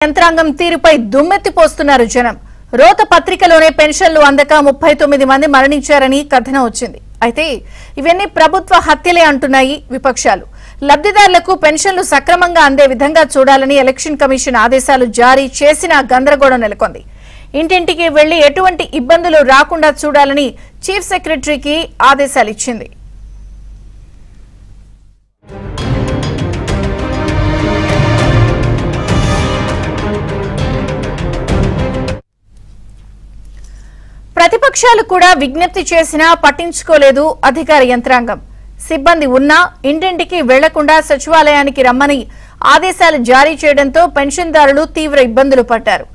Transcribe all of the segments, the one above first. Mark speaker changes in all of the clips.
Speaker 1: యంత్రాంగం తీరుపై దుమ్మెత్తిపోస్తున్నారు జనం. రోత పత్రికలోనే పెన్షన్లు అందక 39 మంది మరణించారని కథనం వచ్చింది. అయితే ఇవన్నీ ప్రభుత్వ హత్యలే అంటున్నాయి విపక్షాలు. లబ్ధిదారులకు పెన్షన్లు సక్రమంగా అందే విధంగా చూడాలని ఎలక్షన్ కమిషన్ ఆదేశాలు జారీ చేసినా గందరగోళం నెలకొంది. ఇంటింటికి వెళ్లి ఎటువంటి ఇబ్బందులు రాకుండా చూడాలని చీఫ్ సెక్రటరీకి ఆదేశాలు ఇచ్చింది. ప్రతిపక్షాలు కూడా విజ్ఞప్తి చేసినా పట్టించుకోలేదు అధికార యంత్రాంగం. సిబ్బంది ఉన్నా ఇంటింటికి వెళ్లకుండా సచివాలయానికి రమ్మని ఆదేశాలు జారీ చేయడంతో పెన్షన్దారులు తీవ్ర ఇబ్బందులు పడ్డారు.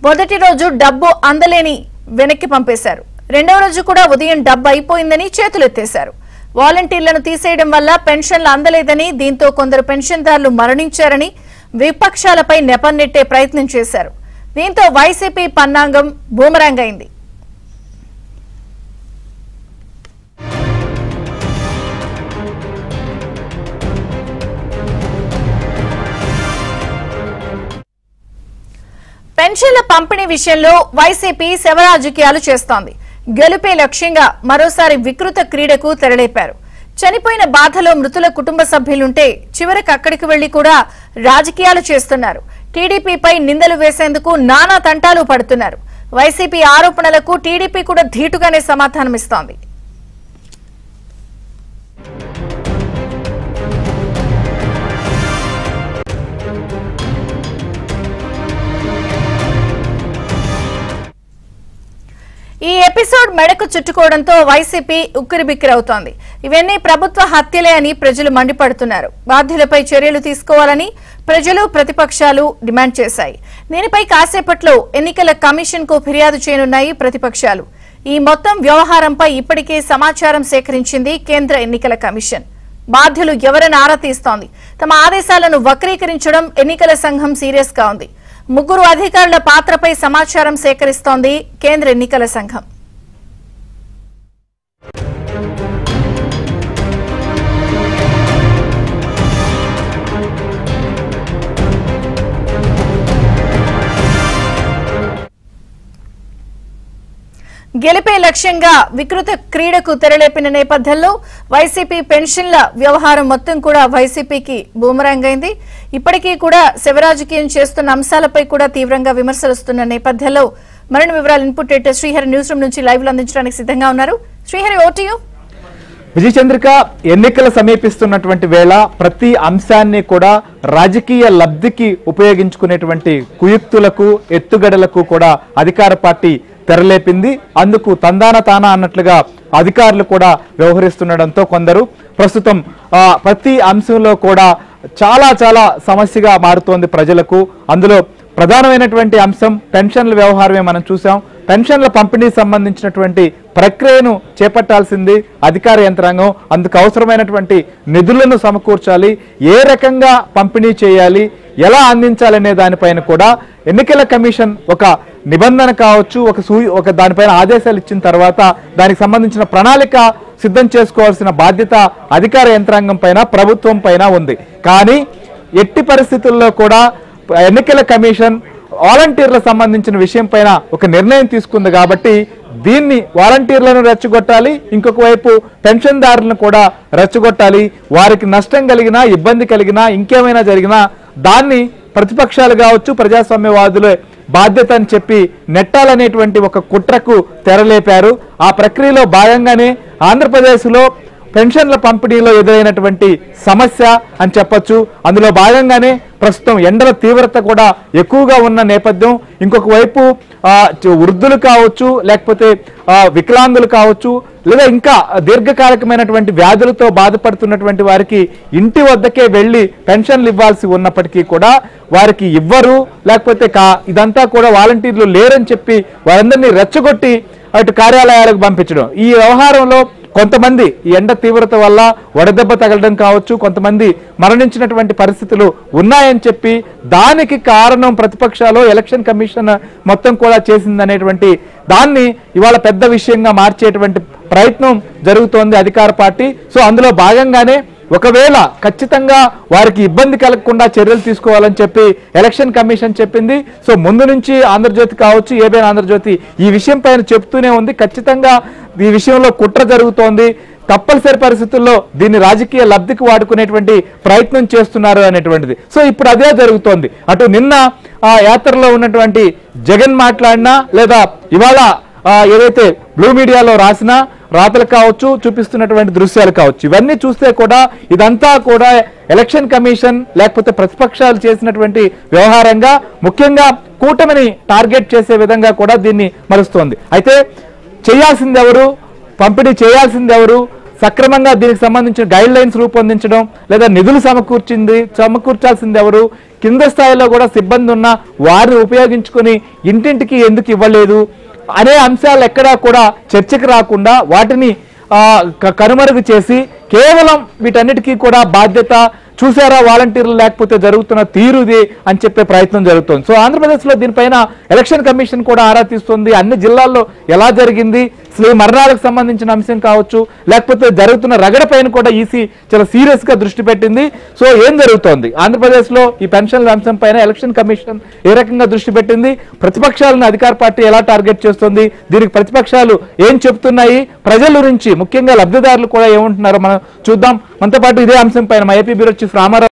Speaker 1: మొదటి రోజు డబ్బు అందలేని వెనక్కి పంపేశారు. రెండవ రోజు కూడా ఉదయం డబ్బు అయిపోయిందని చేతులెత్తేశారు. వాలంటీర్లను తీసేయడం వల్ల పెన్షన్లు అందలేదని, దీంతో కొందరు పెన్షన్దారులు మరణించారని విపక్షాలపై నెపన్నెట్టే ప్రయత్నం చేశారు. దీంతో వైసీపీ పన్నాగం బూమరాంగ్ అయింది. పెన్షన్ల పంపిణీ విషయంలో వైసీపీ శవరాజకీయాలు చేస్తోంది. గెలుపే లక్ష్యంగా మరోసారి వికృత క్రీడకు తెరలేపారు. చనిపోయిన బాధలో మృతుల కుటుంబ సభ్యులుంటే చివరికి అక్కడికి వెళ్లి కూడా రాజకీయాలు చేస్తున్నారు. టీడీపీపై నిందలు వేసేందుకు నానా తంటాలు పడుతున్నారు. వైసీపీ ఆరోపణలకు టీడీపీ కూడా ధీటుగానే సమాధానమిస్తోంది. ఈ ఎపిసోడ్ మెడకు చుట్టుకోవడంతో వైసీపీ ఉక్కిరిబిక్కిరవుతోంది. ఇవన్నీ ప్రభుత్వ హత్యలే అని ప్రజలు మండిపడుతున్నారు. బాధ్యులపై చర్యలు తీసుకోవాలని ప్రజలు, ప్రతిపక్షాలు డిమాండ్ చేశాయి. దీనిపై కాసేపట్లో ఎన్నికల కమిషన్ కు ఫిర్యాదు చేయనున్నాయి ప్రతిపక్షాలు. ఈ మొత్తం వ్యవహారంపై ఇప్పటికే సమాచారం సేకరించింది కేంద్ర ఎన్నికల కమిషన్. బాధ్యులు ఎవరని ఆరా తీస్తోంది. తమ ఆదేశాలను వక్రీకరించడం ఎన్నికల సంఘం సీరియస్ గా ఉంది. 3 అధికారుల పాత్రపై సమాచారం సేకరిస్తోంది కేంద్ర ఎన్నికల సంఘం. గెలిపే లక్ష్యంగా వికృత క్రీడకు తెరలేపిన నేపథ్యంలో వైసీపీ పెన్షన్ల వ్యవహారం మొత్తం కూడా వైసీపీకి బూమరాంగ్ అయింది. ఇప్పటికీ కూడా శివరాజకీయం చేస్తున్న అంశాలపై కూడా తీవ్రంగా విమర్శలు వస్తున్న నేపథ్యంలో మరిన్ని వివరాలు input editor Srihari news room నుంచి లైవ్ లో అందించడానికి సిద్ధంగా ఉన్నారు. Srihari, over to you.
Speaker 2: Vijayachandrika, ఎన్నికలు సమీపిస్తున్నటువంటి వేళ ప్రతి అంశాన్ని కూడా రాజకీయ లబ్ధికి ఉపయోగించుకునేటువంటి కుయుక్తులకు, ఎత్తుగడలకు కూడా అధికార పార్టీ తెరలేపింది. అందుకు తందాన తానా అన్నట్లుగా అధికారులు కూడా వ్యవహరిస్తుండడంతో కొందరు ప్రస్తుతం ప్రతి అంశంలో కూడా చాలా సమస్యగా మారుతోంది ప్రజలకు. అందులో ప్రధానమైనటువంటి అంశం పెన్షన్ల వ్యవహారమే మనం చూసాం. పెన్షన్ల పంపిణీ సంబంధించినటువంటి ప్రక్రియను చేపట్టాల్సింది అధికార యంత్రాంగం. అందుకు అవసరమైనటువంటి నిధులను సమకూర్చాలి, ఏ రకంగా పంపిణీ చేయాలి, ఎలా అందించాలనే దానిపైన కూడా ఎన్నికల కమిషన్ ఒక నిబంధన కావచ్చు, ఒక దానిపైన ఆదేశాలు ఇచ్చిన తర్వాత దానికి సంబంధించిన ప్రణాళిక సిద్ధం చేసుకోవాల్సిన బాధ్యత అధికార యంత్రాంగం పైన, ప్రభుత్వం పైన ఉంది. కానీ ఎట్టి పరిస్థితుల్లో కూడా ఎన్నికల కమిషన్ వాలంటీర్లకు సంబంధించిన విషయం పైన ఒక నిర్ణయం తీసుకుంది కాబట్టి దీన్ని వాలంటీర్లను రెచ్చగొట్టాలి, ఇంకొక వైపు పెన్షన్దారులను కూడా రెచ్చగొట్టాలి. వారికి నష్టం కలిగినా, ఇబ్బంది కలిగినా, ఇంకేమైనా జరిగినా దాన్ని ప్రతిపక్షాలు కావచ్చు, ప్రజాస్వామ్యవాదులే బాధ్యత అని చెప్పి నెట్టాలనేటువంటి ఒక కుట్రకు తెరలేపారు. ఆ ప్రక్రియలో భాగంగానే ఆంధ్రప్రదేశ్లో పెన్షన్ల పంపిణీలో ఎదురైనటువంటి సమస్య అని చెప్పొచ్చు. అందులో భాగంగానే ప్రస్తుతం ఎండల తీవ్రత కూడా ఎక్కువగా ఉన్న నేపథ్యం, ఇంకొక వైపు వృద్ధులు కావచ్చు, లేకపోతే వికలాంగులు కావచ్చు, లేదా ఇంకా దీర్ఘకాలికమైనటువంటి వ్యాధులతో బాధపడుతున్నటువంటి వారికి ఇంటి వద్దకే వెళ్లి పెన్షన్లు ఇవ్వాల్సి ఉన్నప్పటికీ కూడా వారికి ఇవ్వరు, లేకపోతే ఇదంతా కూడా వాలంటీర్లు లేరని చెప్పి వారందరినీ రెచ్చగొట్టి అటు కార్యాలయాలకు పంపించడం. ఈ వ్యవహారంలో కొంతమంది ఈ ఎండ తీవ్రత వల్ల వడదెబ్బ తగలడం కావచ్చు, కొంతమంది మరణించినటువంటి పరిస్థితులు ఉన్నాయని చెప్పి దానికి కారణం ప్రతిపక్షాలు, ఎలక్షన్ కమిషన్ మొత్తం కూడా చేసిందనేటువంటి దాన్ని ఇవాళ పెద్ద విషయంగా మార్చేటువంటి ప్రయత్నం జరుగుతోంది అధికార పార్టీ. సో అందులో భాగంగానే ఒకవేళ ఖచ్చితంగా వారికి ఇబ్బంది కలగకుండా చర్యలు తీసుకోవాలని చెప్పి ఎలక్షన్ కమిషన్ చెప్పింది. సో ముందు నుంచి ఆంధ్రజ్యోతి కావచ్చు, ఏబిఎన్ ఆంధ్రజ్యోతి ఈ విషయం పైన చెప్తూనే ఉంది. ఖచ్చితంగా ఈ విషయంలో కుట్ర జరుగుతోంది, తప్పనిసరి పరిస్థితుల్లో దీన్ని రాజకీయ లబ్ధికి వాడుకునేటువంటి ప్రయత్నం చేస్తున్నారు అనేటువంటిది. సో ఇప్పుడు అదే జరుగుతోంది. అటు నిన్న ఆ యాత్రలో ఉన్నటువంటి జగన్ మాట్లాడినా, లేదా ఇవాళ ఏదైతే బ్లూ మీడియాలో రాసిన రాతలు కావచ్చు, చూపిస్తున్నటువంటి దృశ్యాలు కావచ్చు, ఇవన్నీ చూస్తే కూడా ఇదంతా కూడా ఎలక్షన్ కమిషన్ లేకపోతే ప్రతిపక్షాలు చేసినటువంటి వ్యవహారంగా, ముఖ్యంగా కూటమిని టార్గెట్ చేసే విధంగా కూడా దీన్ని మరుస్తోంది. అయితే చేయాల్సింది ఎవరు, పంపిణీ చేయాల్సింది ఎవరు, సక్రమంగా దీనికి సంబంధించిన గైడ్ లైన్స్ రూపొందించడం, లేదా నిధులు సమకూర్చాల్సింది ఎవరు, కింద స్థాయిలో కూడా సిబ్బంది ఉన్న వారిని ఉపయోగించుకొని ఇంటింటికి ఎందుకు ఇవ్వలేదు అనే అంశాలు ఎక్కడా కూడా చర్చకు రాకుండా వాటిని కనుమరుగు చేసి కేవలం వీటన్నిటికీ కూడా బాధ్యత చూసారా వాలంటీర్లు లేకపోతే జరుగుతున్న తీరుది అని చెప్పే ప్రయత్నం జరుగుతుంది. సో ఆంధ్రప్రదేశ్లో దీనిపైన ఎలక్షన్ కమిషన్ కూడా ఆరా తీస్తుంది. అన్ని జిల్లాల్లో ఎలా జరిగింది, అసలు ఈ మరణాలకు సంబంధించిన అంశం కావచ్చు, లేకపోతే జరుగుతున్న రగడ పైన కూడా ఈసీ చాలా సీరియస్ గా దృష్టి పెట్టింది. సో ఏం జరుగుతోంది ఆంధ్రప్రదేశ్లో ఈ పెన్షన్ల అంశం పైన ఎలక్షన్ కమిషన్ ఏ రకంగా దృష్టి పెట్టింది, ప్రతిపక్షాలను అధికార పార్టీ ఎలా టార్గెట్ చేస్తుంది, దీనికి ప్రతిపక్షాలు ఏం చెప్తున్నాయి, ప్రజల నుంచి ముఖ్యంగా లబ్ధిదారులు కూడా ఏమంటున్నారో మనం చూద్దాం. మనతో పాటు ఇదే అంశం పైన మా ఏపీ బ్యూరో చీఫ్ రామారావు